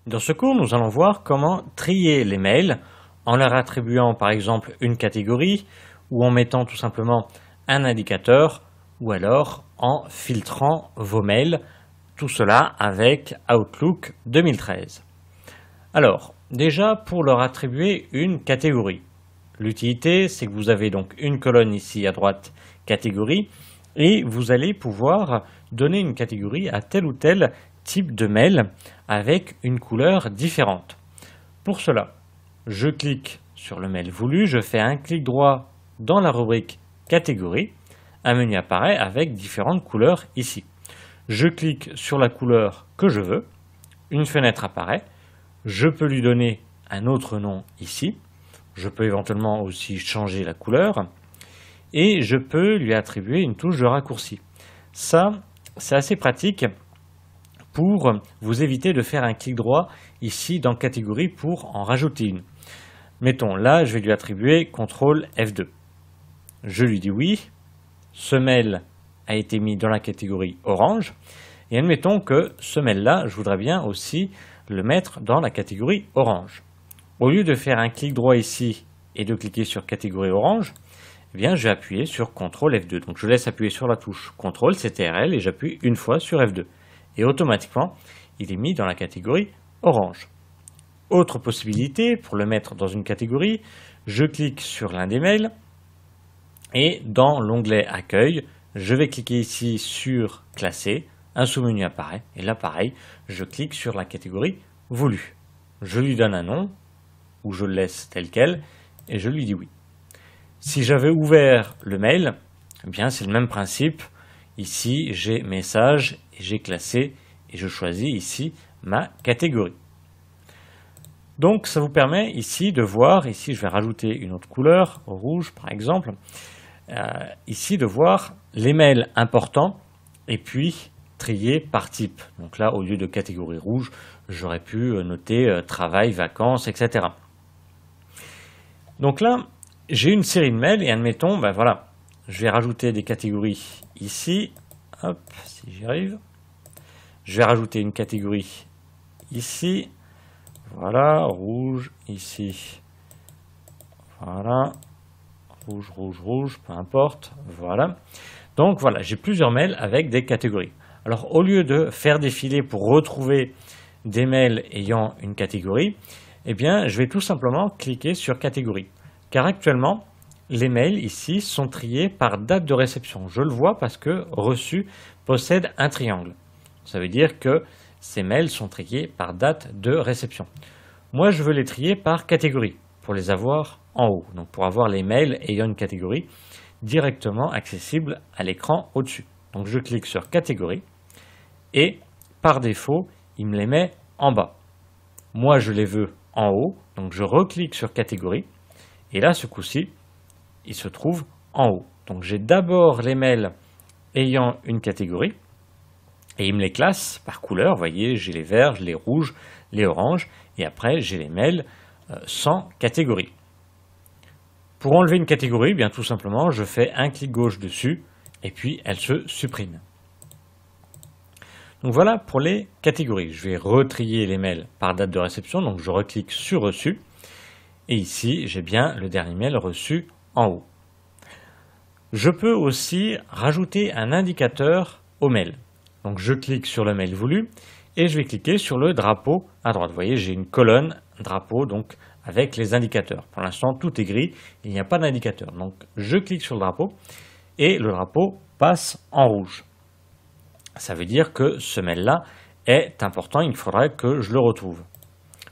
Dans ce cours, nous allons voir comment trier les mails en leur attribuant par exemple une catégorie ou en mettant tout simplement un indicateur ou alors en filtrant vos mails, tout cela avec Outlook 2013. Alors, déjà pour leur attribuer une catégorie. L'utilité, c'est que vous avez donc une colonne ici à droite, catégorie, et vous allez pouvoir donner une catégorie à tel ou tel type de mail avec une couleur différente. Pour cela, je clique sur le mail voulu, je fais un clic droit dans la rubrique catégorie, un menu apparaît avec différentes couleurs ici. Je clique sur la couleur que je veux, une fenêtre apparaît, je peux lui donner un autre nom ici, je peux éventuellement aussi changer la couleur et je peux lui attribuer une touche de raccourci. Ça, c'est assez pratique pour vous éviter de faire un clic droit ici dans catégorie pour en rajouter une. Mettons, là, je vais lui attribuer CTRL F2. Je lui dis oui, ce mail a été mis dans la catégorie orange, et admettons que ce mail-là, je voudrais bien aussi le mettre dans la catégorie orange. Au lieu de faire un clic droit ici et de cliquer sur catégorie orange, eh bien, je vais appuyer sur CTRL F2. Donc, je laisse appuyer sur la touche CTRL, CTRL, et j'appuie une fois sur F2. Et automatiquement, il est mis dans la catégorie orange. Autre possibilité, pour le mettre dans une catégorie, je clique sur l'un des mails et dans l'onglet Accueil, je vais cliquer ici sur Classer, un sous-menu apparaît et là pareil, je clique sur la catégorie voulue. Je lui donne un nom ou je le laisse tel quel et je lui dis oui. Si j'avais ouvert le mail, eh bien c'est le même principe. Ici, j'ai message et j'ai classé et je choisis ici ma catégorie. Donc ça vous permet ici de voir, ici je vais rajouter une autre couleur, rouge par exemple, ici de voir les mails importants et puis trier par type. Donc là au lieu de catégorie rouge, j'aurais pu noter travail, vacances, etc. Donc là j'ai une série de mails et admettons, ben voilà, je vais rajouter des catégories ici, hop, si j'y arrive, je vais rajouter une catégorie ici. Voilà, rouge, ici, voilà, rouge, rouge, rouge, peu importe, voilà. Donc voilà, j'ai plusieurs mails avec des catégories. Alors au lieu de faire défiler pour retrouver des mails ayant une catégorie, eh bien je vais tout simplement cliquer sur catégorie. Car actuellement, les mails ici sont triés par date de réception. Je le vois parce que reçu possède un triangle. Ça veut dire que ces mails sont triés par date de réception. Moi, je veux les trier par catégorie pour les avoir en haut. Donc, pour avoir les mails ayant une catégorie directement accessible à l'écran au-dessus. Donc, je clique sur catégorie et par défaut, il me les met en bas. Moi, je les veux en haut. Donc, je reclique sur catégorie et là, ce coup-ci, ils se trouvent en haut. Donc, j'ai d'abord les mails ayant une catégorie. Et il me les classe par couleur, vous voyez, j'ai les verts, les rouges, les oranges, et après j'ai les mails sans catégorie. Pour enlever une catégorie, bien tout simplement, je fais un clic gauche dessus, et puis elle se supprime. Donc voilà pour les catégories. Je vais retrier les mails par date de réception, donc je reclique sur reçu, et ici j'ai bien le dernier mail reçu en haut. Je peux aussi rajouter un indicateur au mail. Donc je clique sur le mail voulu et je vais cliquer sur le drapeau à droite. Vous voyez, j'ai une colonne drapeau donc avec les indicateurs. Pour l'instant, tout est gris, il n'y a pas d'indicateur. Donc je clique sur le drapeau et le drapeau passe en rouge. Ça veut dire que ce mail-là est important, il faudrait que je le retrouve.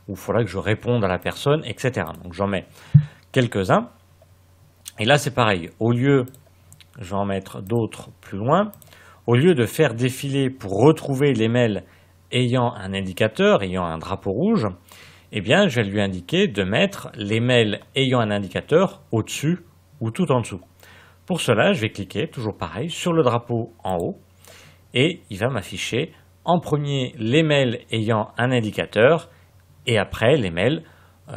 Ou il faudrait que je réponde à la personne, etc. Donc j'en mets quelques-uns. Et là, c'est pareil. Au lieu, je vais en mettre d'autres plus loin. Au lieu de faire défiler pour retrouver les mails ayant un indicateur, ayant un drapeau rouge, eh bien, je vais lui indiquer de mettre les mails ayant un indicateur au-dessus ou tout en dessous. Pour cela, je vais cliquer, toujours pareil, sur le drapeau en haut et il va m'afficher en premier les mails ayant un indicateur et après les mails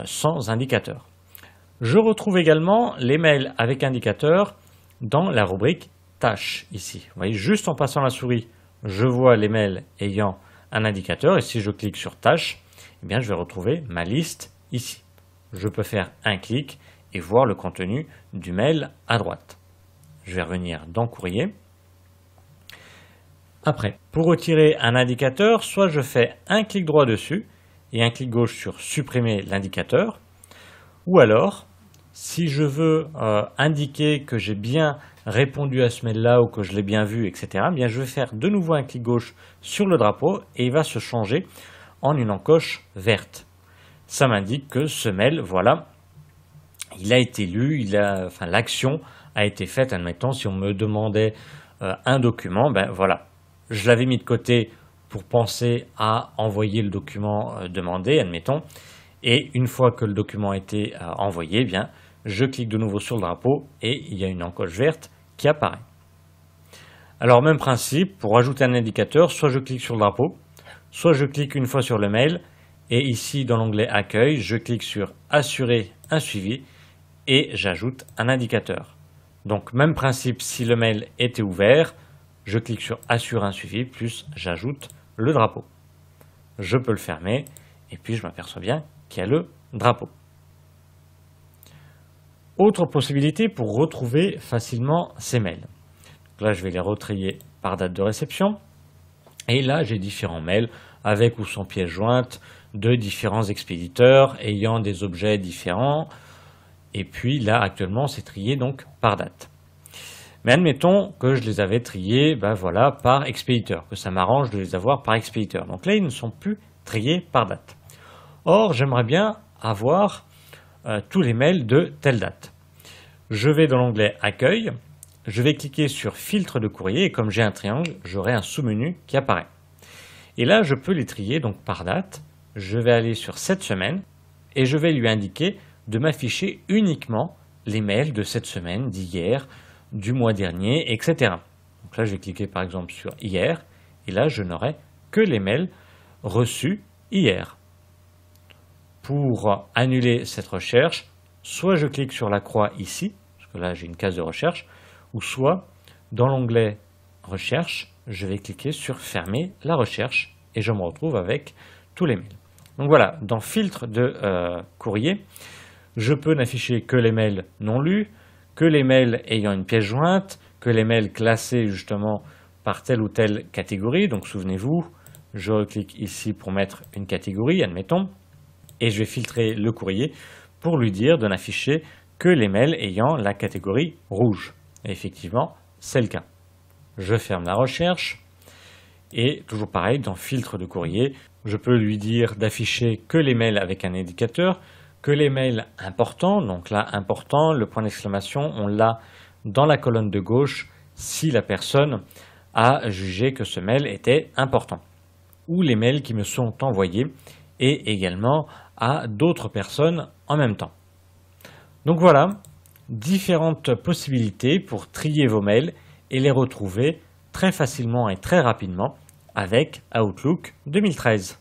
sans indicateur. Je retrouve également les mails avec indicateur dans la rubrique tâches ici. Vous voyez, juste en passant la souris, je vois les mails ayant un indicateur et si je clique sur tâches, eh bien, je vais retrouver ma liste ici. Je peux faire un clic et voir le contenu du mail à droite. Je vais revenir dans Courrier. Après, pour retirer un indicateur, soit je fais un clic droit dessus et un clic gauche sur supprimer l'indicateur, ou alors, si je veux indiquer que j'ai bien répondu à ce mail-là ou que je l'ai bien vu, etc., eh bien je vais faire de nouveau un clic gauche sur le drapeau et il va se changer en une encoche verte. Ça m'indique que ce mail, voilà, il a été lu, l'action a été faite. Admettons, si on me demandait un document, ben voilà, je l'avais mis de côté pour penser à envoyer le document demandé, admettons, et une fois que le document a été envoyé, eh bien, je clique de nouveau sur le drapeau et il y a une encoche verte qui apparaît. Alors, même principe, pour ajouter un indicateur, soit je clique sur le drapeau, soit je clique une fois sur le mail, et ici, dans l'onglet Accueil, je clique sur Assurer un suivi et j'ajoute un indicateur. Donc, même principe, si le mail était ouvert, je clique sur Assurer un suivi, plus j'ajoute le drapeau. Je peux le fermer, et puis je m'aperçois bien qu'il y a le drapeau. Autre possibilité pour retrouver facilement ces mails. Donc là, je vais les retrier par date de réception. Et là, j'ai différents mails avec ou sans pièce jointe de différents expéditeurs ayant des objets différents. Et puis là, actuellement, c'est trié donc par date. Mais admettons que je les avais triés voilà, par expéditeur, que ça m'arrange de les avoir par expéditeur. Donc là, ils ne sont plus triés par date. Or, j'aimerais bien avoir tous les mails de telle date. Je vais dans l'onglet Accueil, je vais cliquer sur Filtre de courrier et comme j'ai un triangle, j'aurai un sous-menu qui apparaît. Et là, je peux les trier donc par date. Je vais aller sur cette semaine et je vais lui indiquer de m'afficher uniquement les mails de cette semaine, d'hier, du mois dernier, etc. Donc là, je vais cliquer par exemple sur hier et là, je n'aurai que les mails reçus hier. Pour annuler cette recherche, soit je clique sur la croix ici, parce que là j'ai une case de recherche, ou soit dans l'onglet Recherche, je vais cliquer sur Fermer la recherche et je me retrouve avec tous les mails. Donc voilà, dans Filtre de courrier, je peux n'afficher que les mails non lus, que les mails ayant une pièce jointe, que les mails classés justement par telle ou telle catégorie. Donc souvenez-vous, je reclique ici pour mettre une catégorie, admettons, et je vais filtrer le courrier pour lui dire de n'afficher que les mails ayant la catégorie rouge. Et effectivement, c'est le cas. Je ferme la recherche et toujours pareil, dans filtre de courrier, je peux lui dire d'afficher que les mails avec un indicateur, que les mails importants, donc là important, le point d'exclamation, on l'a dans la colonne de gauche si la personne a jugé que ce mail était important, ou les mails qui me sont envoyés et également à d'autres personnes en même temps. Donc voilà, différentes possibilités pour trier vos mails et les retrouver très facilement et très rapidement avec Outlook 2013.